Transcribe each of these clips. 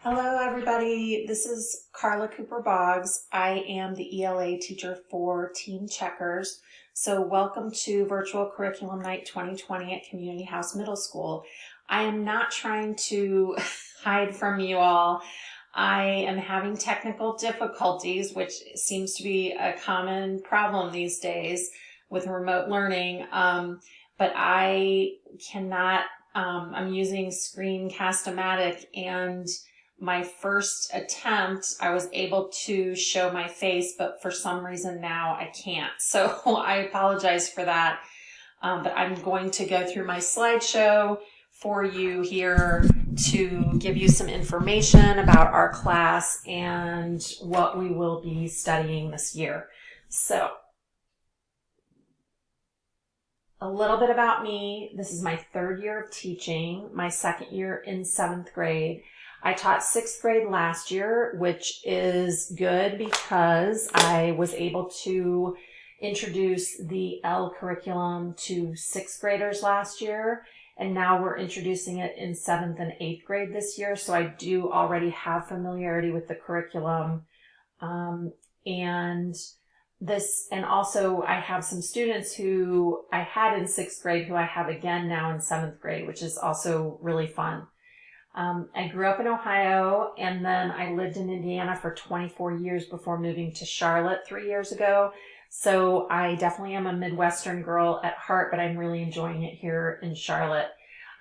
Hello, everybody. This is Carla Cooper-Boggs. I am the ELA teacher for Teen Checkers. So welcome to Virtual Curriculum Night 2020 at Community House Middle School. I am not trying to hide from you all. I am having technical difficulties, which seems to be a common problem these days with remote learning. But I cannot, I'm using Screencast-O-Matic, and my first attempt, I was able to show my face, but for some reason now I can't. So I apologize for that. But I'm going to go through my slideshow for you here to give you some information about our class and what we will be studying this year. So, a little bit about me. This is my third year of teaching, my second year in 7th grade. I taught 6th grade last year, which is good because I was able to introduce the L curriculum to 6th graders last year, and now we're introducing it in 7th and 8th grade this year, so I do already have familiarity with the curriculum. And also I have some students who I had in 6th grade who I have again now in 7th grade, which is also really fun. I grew up in Ohio, and then I lived in Indiana for 24 years before moving to Charlotte 3 years ago. So I definitely am a Midwestern girl at heart, but I'm really enjoying it here in Charlotte.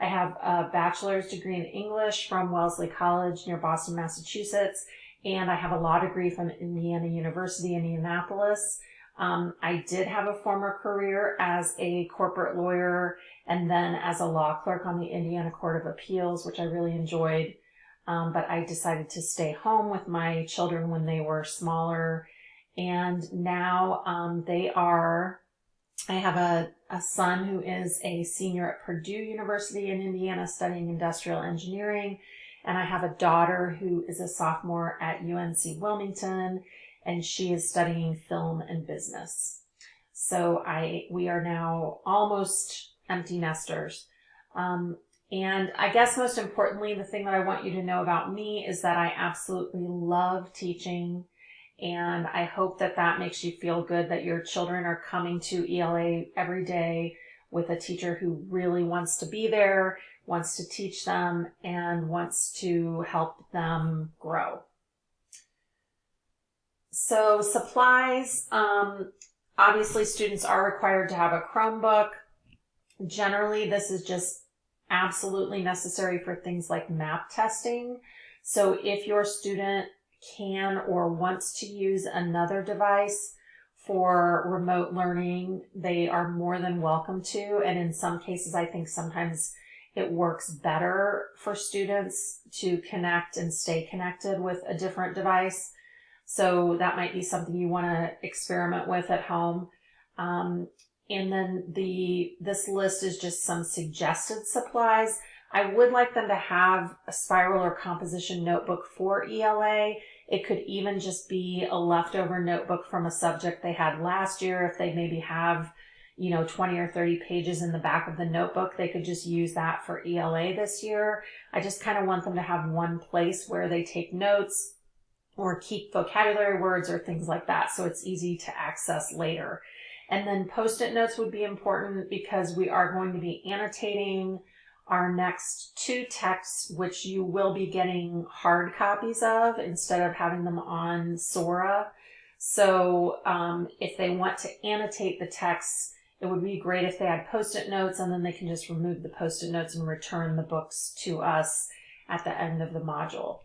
I have a bachelor's degree in English from Wellesley College near Boston, Massachusetts, and I have a law degree from Indiana University, Indianapolis. I did have a former career as a corporate lawyer and then as a law clerk on the Indiana Court of Appeals, which I really enjoyed. But I decided to stay home with my children when they were smaller. And now I have a son who is a senior at Purdue University in Indiana studying industrial engineering. And I have a daughter who is a sophomore at UNC Wilmington, and she is studying film and business. So we are now almost empty nesters. And I guess most importantly, the thing that I want you to know about me is that I absolutely love teaching, and I hope that that makes you feel good that your children are coming to ELA every day with a teacher who really wants to be there, wants to teach them, and wants to help them grow. So supplies, obviously students are required to have a Chromebook. Generally, this is just absolutely necessary for things like map testing. So if your student can or wants to use another device for remote learning, they are more than welcome to. And in some cases, I think sometimes it works better for students to connect and stay connected with a different device. So that might be something you want to experiment with at home. And then this list is just some suggested supplies. I would like them to have a spiral or composition notebook for ELA. It could even just be a leftover notebook from a subject they had last year. If they maybe have, 20 or 30 pages in the back of the notebook, they could just use that for ELA this year. I just kind of want them to have one place where they take notes or keep vocabulary words or things like that, so it's easy to access later. And then Post-it notes would be important because we are going to be annotating our next 2 texts, which you will be getting hard copies of instead of having them on Sora. So if they want to annotate the texts, it would be great if they had Post-it notes, and then they can just remove the Post-it notes and return the books to us at the end of the module.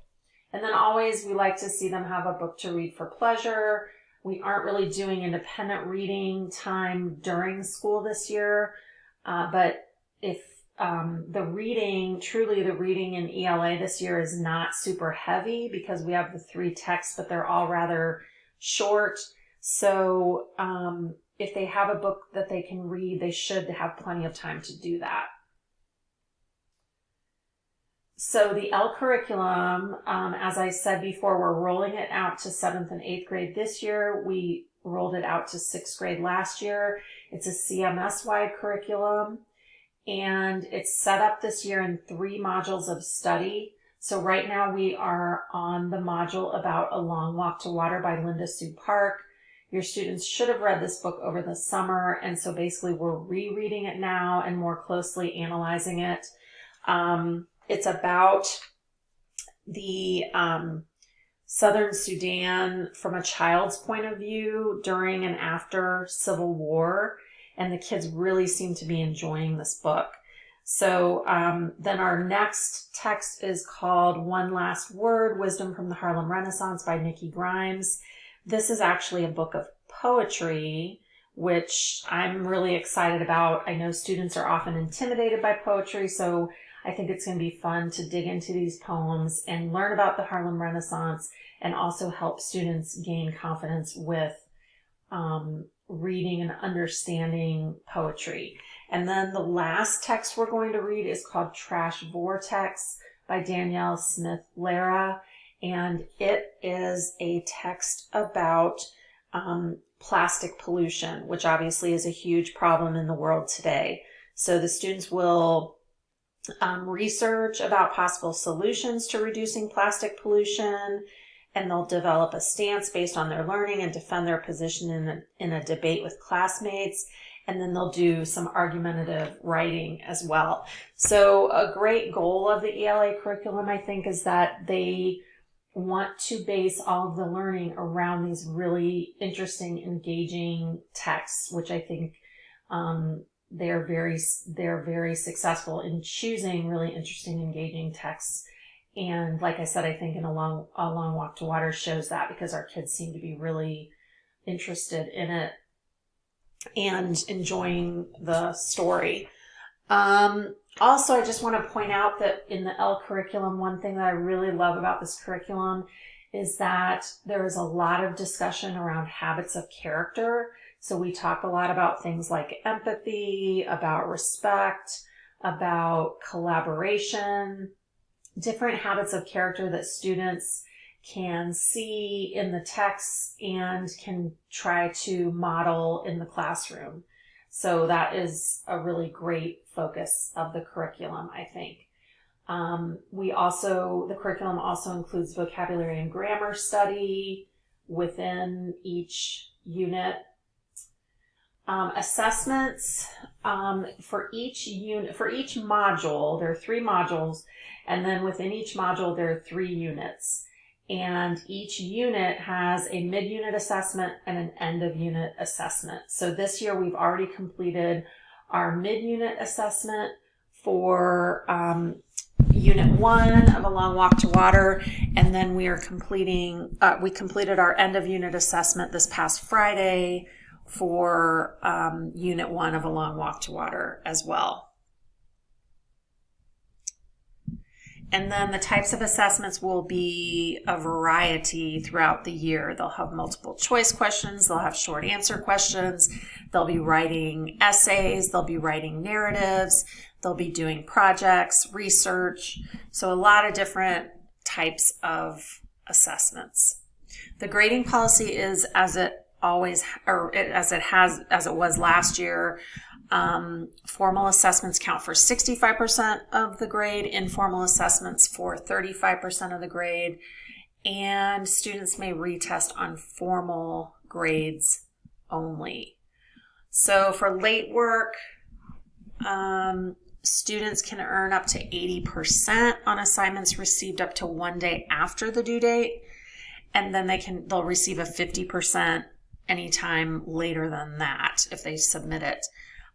And then always we like to see them have a book to read for pleasure. We aren't really doing independent reading time during school this year, but if the reading in ELA this year is not super heavy because we have the 3 texts, but they're all rather short. So if they have a book that they can read, they should have plenty of time to do that. So the L curriculum, as I said before, we're rolling it out to 7th and 8th grade this year. We rolled it out to 6th grade last year. It's a CMS-wide curriculum, and it's set up this year in 3 modules of study. So right now we are on the module about A Long Walk to Water by Linda Sue Park. Your students should have read this book over the summer, and so basically we're rereading it now and more closely analyzing it. It's about the Southern Sudan from a child's point of view during and after Civil War, and the kids really seem to be enjoying this book. So then our next text is called One Last Word, Wisdom from the Harlem Renaissance by Nikki Grimes. This is actually a book of poetry, which I'm really excited about. I know students are often intimidated by poetry, so I think it's going to be fun to dig into these poems and learn about the Harlem Renaissance and also help students gain confidence with reading and understanding poetry. And then the last text we're going to read is called Trash Vortex by Danielle Smith Lara. And it is a text about plastic pollution, which obviously is a huge problem in the world today. So the students will research about possible solutions to reducing plastic pollution, and they'll develop a stance based on their learning and defend their position in a debate with classmates. And then they'll do some argumentative writing as well. So a great goal of the ELA curriculum, I think, is that they want to base all of the learning around these really interesting, engaging texts, which I think they're very successful in choosing really interesting, engaging texts. And like I said, I think A Long Walk to Water shows that, because our kids seem to be really interested in it and enjoying the story. Also, I just want to point out that in the L curriculum, one thing that I really love about this curriculum is that there is a lot of discussion around habits of character. So we talk a lot about things like empathy, about respect, about collaboration, different habits of character that students can see in the text and can try to model in the classroom. So that is a really great focus of the curriculum, I think. The curriculum also includes vocabulary and grammar study within each unit. Assessments for each module. There are 3 modules, and then within each module there are 3 units. And each unit has a mid-unit assessment and an end-of-unit assessment. So this year we've already completed our mid-unit assessment for Unit 1 of A Long Walk to Water, and then we completed our end-of-unit assessment this past Friday for Unit 1 of A Long Walk to Water as well. And then the types of assessments will be a variety throughout the year. They'll have multiple choice questions. They'll have short answer questions. They'll be writing essays. They'll be writing narratives. They'll be doing projects, research. So a lot of different types of assessments. The grading policy is as it was last year. Formal assessments count for 65% of the grade, informal assessments for 35% of the grade, and students may retest on formal grades only. So for late work, students can earn up to 80% on assignments received up to 1 day after the due date, and then they'll receive a 50% anytime later than that if they submit it.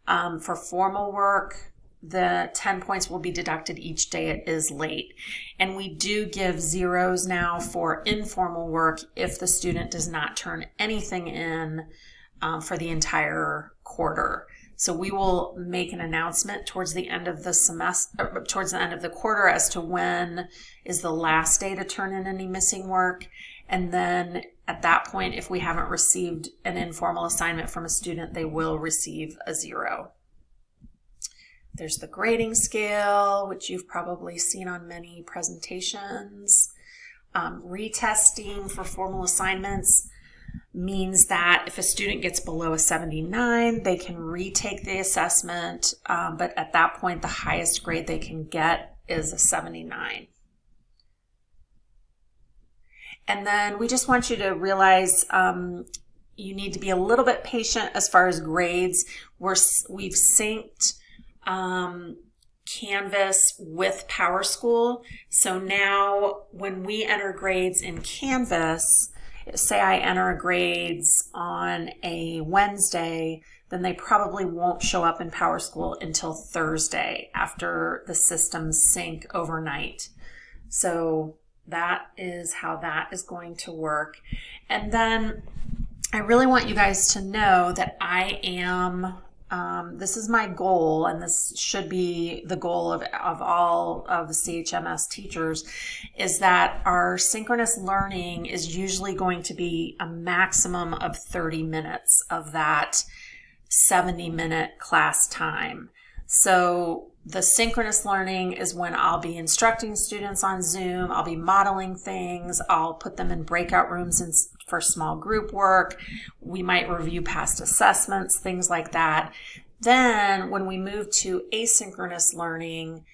For formal work, the 10 points will be deducted each day it is late. And we do give zeros now for informal work if the student does not turn anything in for the entire quarter. So we will make an announcement towards the end of the semester, towards the end of the quarter, as to when is the last day to turn in any missing work. And then at that point, if we haven't received an informal assignment from a student, they will receive a 0. There's the grading scale, which you've probably seen on many presentations. Retesting for formal assignments means that if a student gets below a 79, they can retake the assessment, but at that point, the highest grade they can get is a 79. And then we just want you to realize you need to be a little bit patient as far as grades. We've synced Canvas with PowerSchool. So now when we enter grades in Canvas, say I enter grades on a Wednesday, then they probably won't show up in PowerSchool until Thursday after the systems sync overnight. So that is how that is going to work. And then I really want you guys to know that I am, this is my goal, and this should be the goal of all of the CHMS teachers, is that our synchronous learning is usually going to be a maximum of 30 minutes of that 70-minute class time. So the synchronous learning is when I'll be instructing students on Zoom, I'll be modeling things, I'll put them in breakout rooms for small group work, we might review past assessments, things like that. Then when we move to asynchronous learning,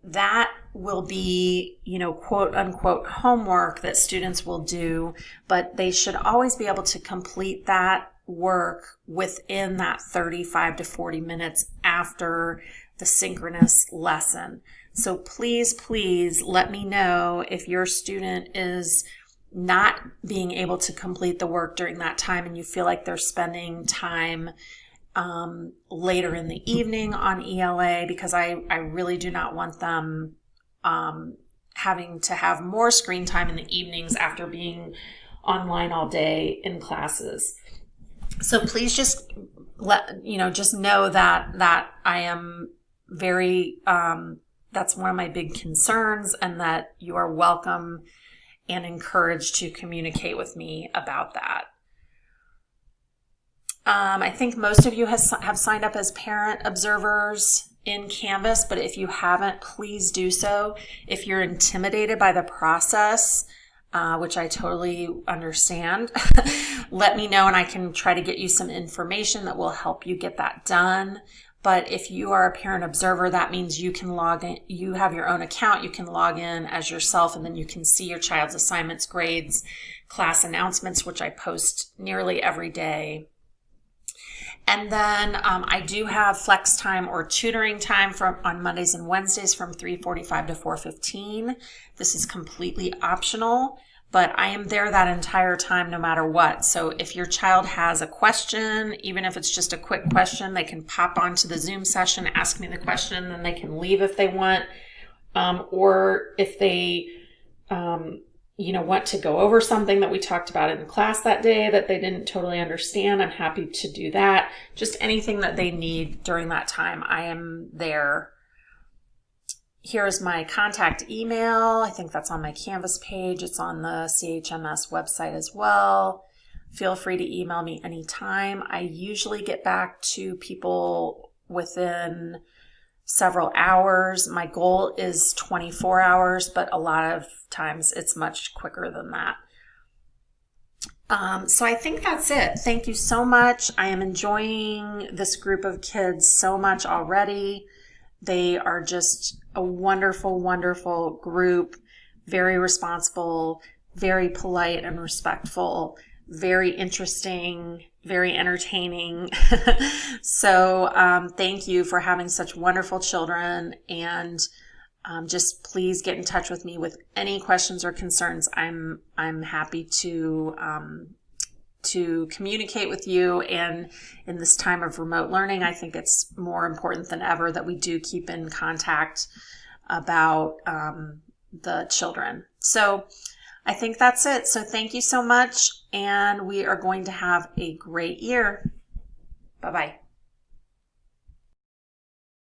that will be, quote unquote homework that students will do, but they should always be able to complete that work within that 35 to 40 minutes after the synchronous lesson. So please, please let me know if your student is not being able to complete the work during that time and you feel like they're spending time later in the evening on ELA, because I really do not want them having to have more screen time in the evenings after being online all day in classes. So please just just know that I am very, that's one of my big concerns, and that you are welcome and encouraged to communicate with me about that. I think most of you have signed up as parent observers in Canvas, but if you haven't, please do so. If you're intimidated by the process, which I totally understand, let me know and I can try to get you some information that will help you get that done. But if you are a parent observer, that means you can log in, you have your own account, you can log in as yourself, and then you can see your child's assignments, grades, class announcements, which I post nearly every day. And then I do have flex time or tutoring time on Mondays and Wednesdays from 3:45 to 4:15. This is completely optional, but I am there that entire time no matter what. So if your child has a question, even if it's just a quick question, they can pop onto the Zoom session, ask me the question, then they can leave if they want. Or if they want to go over something that we talked about in class that day that they didn't totally understand, I'm happy to do that. Just anything that they need during that time, I am there. Here's my contact email. I think that's on my Canvas page. It's on the CHMS website as well. Feel free to email me anytime. I usually get back to people within several hours. My goal is 24 hours, but a lot of times it's much quicker than that. So I think that's it. Thank you so much. I am enjoying this group of kids so much already. They are just a wonderful, wonderful group, very responsible, very polite and respectful, very interesting, very entertaining. So thank you for having such wonderful children, and just please get in touch with me with any questions or concerns. I'm happy to communicate with you, and in this time of remote learning, I think it's more important than ever that we do keep in contact about the children. So I think that's it. So thank you so much, and we are going to have a great year. Bye-bye.